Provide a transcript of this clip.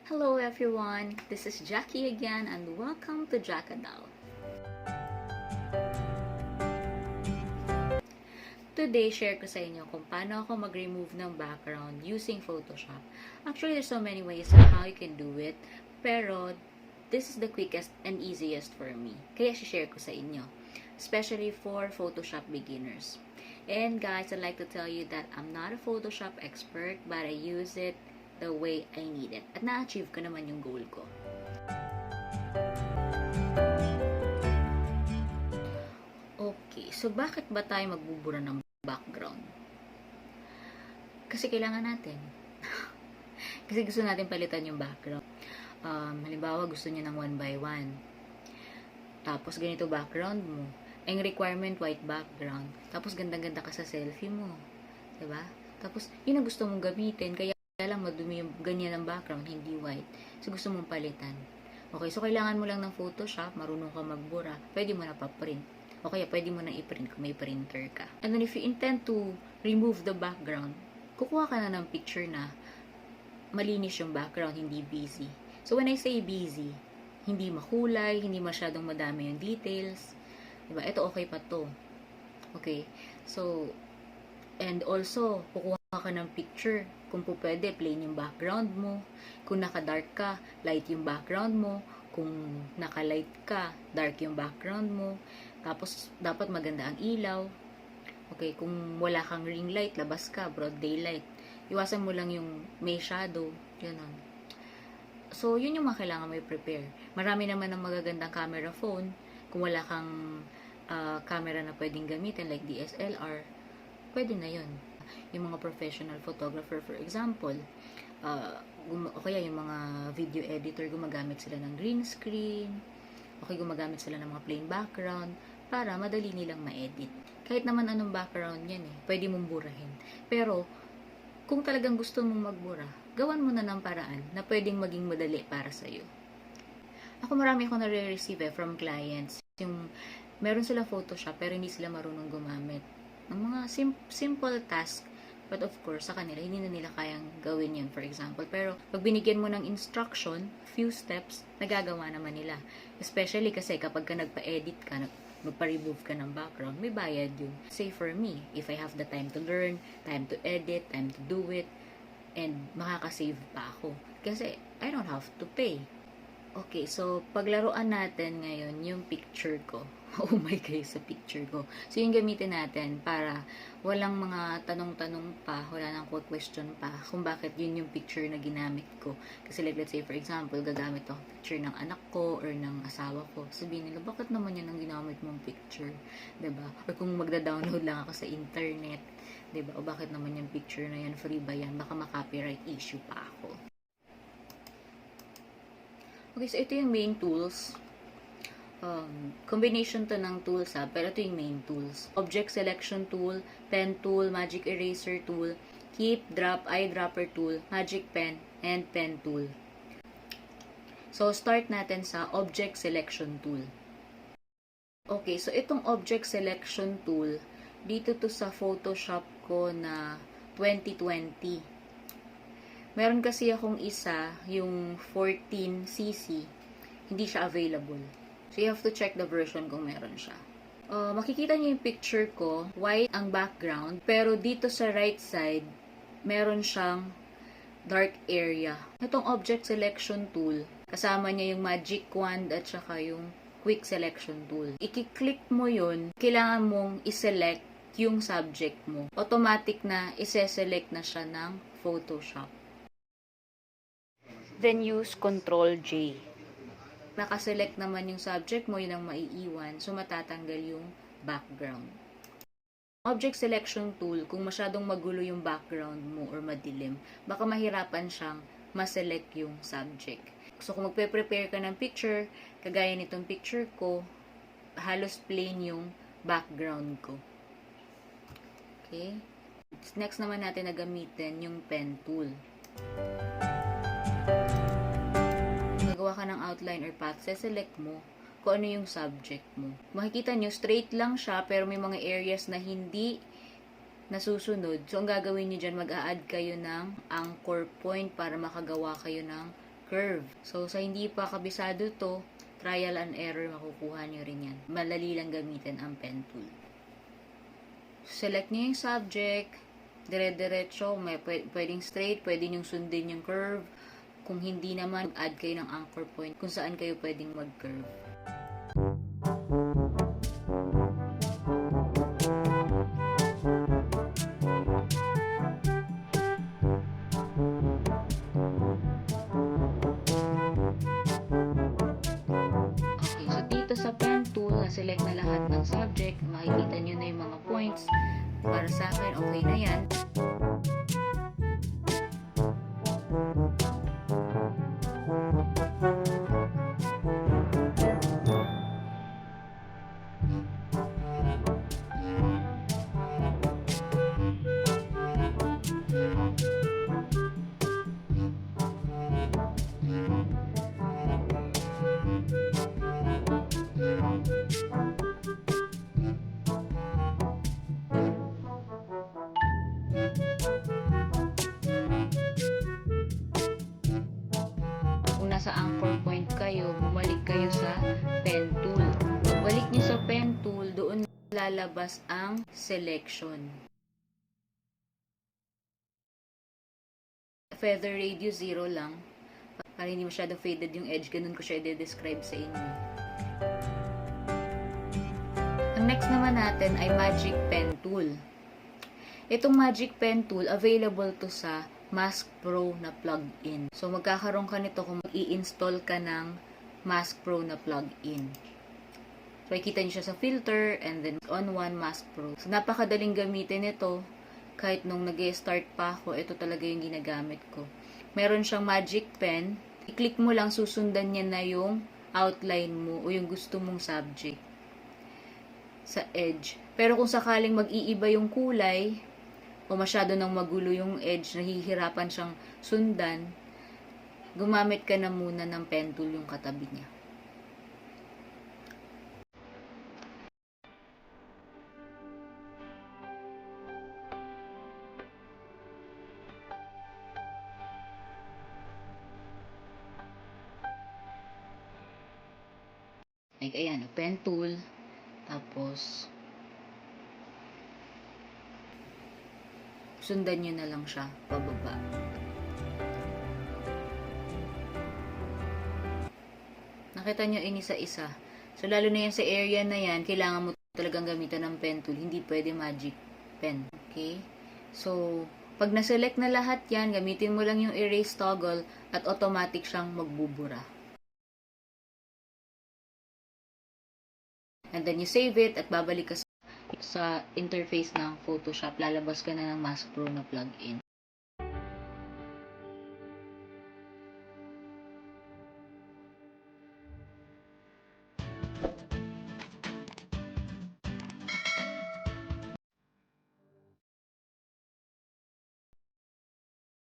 Hello everyone, this is Jackie again and welcome to Jackadal. Today, share ko sa inyo kung paano ako mag-remove ng background using Photoshop. Actually, there's so many ways on how you can do it, pero this is the quickest and easiest for me. Kaya share ko sa inyo, especially for Photoshop beginners. And guys, I'd like to tell you that I'm not a Photoshop expert, but I use it the way I need it. At na-achieve ko naman yung goal ko. Okay, so bakit ba tayo magbubura ng background? Kasi kailangan natin. Kasi gusto natin palitan yung background. Halimbawa, gusto niyo ng 1x1. Tapos, ganito background mo. Ang requirement, white background. Tapos, ganda-ganda ka sa selfie mo. Diba? Tapos, yun ang gusto mong gamitin. Kaya lang madumi yung ganyan ang background, hindi white. So, gusto mong palitan. Okay, so kailangan mo lang ng Photoshop, marunong ka magbura, pwede mo na pa-print. O kaya pwede mo na i-print kung may printer ka. And then if you intend to remove the background, kukuha ka na ng picture na malinis yung background, hindi busy. So when I say busy, hindi makulay, hindi masyadong madami yung details. Diba? Ito okay pa to. Okay? So, and also, kukuha ka ng picture. Kung po pwede, plain yung background mo. Kung naka-dark ka, light yung background mo. Kung naka-light ka, dark yung background mo. Tapos, dapat maganda ang ilaw. Okay, kung wala kang ring light, labas ka, broad daylight. Iwasan mo lang yung may shadow. Ganun. So, yun yung mga kailangan mo i-prepare. Marami naman ng magagandang camera phone. Kung wala kang camera na pwedeng gamitin, like DSLR, pwede na yun. Yung mga professional photographer, for example, o kaya yung mga video editor, gumagamit sila ng green screen, okay, gumagamit sila ng mga plain background, para madali nilang ma-edit. Kahit naman anong background yan pwede mong burahin. Pero, kung talagang gusto mong magbura, gawan mo na ng paraan na pwedeng maging madali para sa'yo. Ako marami akong nare-receive from clients, yung meron sila Photoshop pero hindi sila marunong gumamit ng mga simple task. But of course, sa kanila, hindi na nila kayang gawin yun, for example. Pero, pag binigyan mo ng instruction, few steps, nagagawa naman nila. Especially kasi kapag ka nagpa-edit ka, magpa-remove ka ng background, may bayad yun. Say for me, if I have the time to learn, time to edit, time to do it, and makakasave pa ako. Kasi, I don't have to pay. Okay, so, paglaruan natin ngayon yung picture ko. Oh my God, sa picture ko. So, yung gamitin natin para walang mga tanong-tanong pa, wala nang question pa kung bakit yun yung picture na ginamit ko. Kasi like, let's say, for example, gagamit ako picture ng anak ko or ng asawa ko. Sabihin nila, bakit naman yan ang ginamit mong picture? Diba? Or kung magda-download lang ako sa internet, diba? O bakit naman yung picture na yan, free ba yan? Baka ma-copyright issue pa ako. Okay, so ito yung main tools. Combination to ng tools pero ito yung main tools. Object selection tool, pen tool, magic eraser tool, keep, drop, eyedropper tool, magic pen, and pen tool. So, start natin sa object selection tool. Okay, so itong object selection tool, dito to sa Photoshop ko na 2020. Meron kasi akong isa, yung 14cc, hindi siya available. So, you have to check the version kung meron siya. Makikita niyo yung picture ko, white ang background, pero dito sa right side, meron siyang dark area. Itong object selection tool, kasama niya yung magic wand at saka yung quick selection tool. I-click mo yun, kailangan mong iselect yung subject mo. Automatic na ise-select na siya ng Photoshop. Then use Ctrl J. Nakaselect naman yung subject mo, yun ang maiiwan. So, matatanggal yung background. Object selection tool, kung masyadong magulo yung background mo or madilim, baka mahirapan siyang ma-select yung subject. So, kung magpe-prepare ka ng picture, kagaya nitong picture ko, halos plain yung background ko. Okay? Next naman natin na gamitin yung pen tool. Gagawa ka ng outline or path, select mo kung ano yung subject mo. Makikita nyo, straight lang siya, pero may mga areas na hindi nasusunod. So, ang gagawin nyo dyan, mag-a-add kayo ng anchor point para makagawa kayo ng curve. So, sa hindi pa kabisado to, trial and error, makukuha nyo rin yan. Madali lang gamitin ang pen tool. Select nyo yung subject, dire-diretso, may pwedeng straight, pwede nyong sundin yung curve. Kung hindi naman, add kayo ng anchor point kung saan kayo pwedeng mag-curve. Okay, so dito sa pen tool, na-select na lahat ng subject, makikita nyo na yung mga points. Para sa akin, okay na yan. Kung nasa anchor point kayo, bumalik kayo sa pen tool. Balik nyo sa pen tool, doon lalabas ang selection. Feather radius 0 lang. Para hindi masyadong faded yung edge, ganun ko siya i-describe sa inyo. Ang next naman natin ay Magic Pen Tool. Itong Magic Pen Tool, available to sa Mask Pro na plug-in. So, magkakaroon ka nito kung i-install ka ng Mask Pro na plug-in. So, ikita nyo siya sa filter and then on one Mask Pro. So, napakadaling gamitin ito. Kahit nung nag-start pa ako, ito talaga yung ginagamit ko. Meron siyang magic pen. I-click mo lang, susundan niya na yung outline mo o yung gusto mong subject sa edge. Pero kung sakaling mag-iiba yung kulay o masyado nang magulo yung edge, nahihirapan siyang sundan, gumamit ka na muna ng pen tool yung katabi niya. Like, ayan, pen tool. Tapos, sundan nyo na lang siya pababa. Nakita nyo inisa-isa. So, lalo na yan sa area na yan, kailangan mo talagang gamitan ng pen tool. Hindi pwede magic pen. Okay? So, pag na-select na lahat yan, gamitin mo lang yung erase toggle at automatic siyang magbubura. And then you save it at babalik ka sa interface ng Photoshop. Lalabas ka na ng Mask Pro na plugin.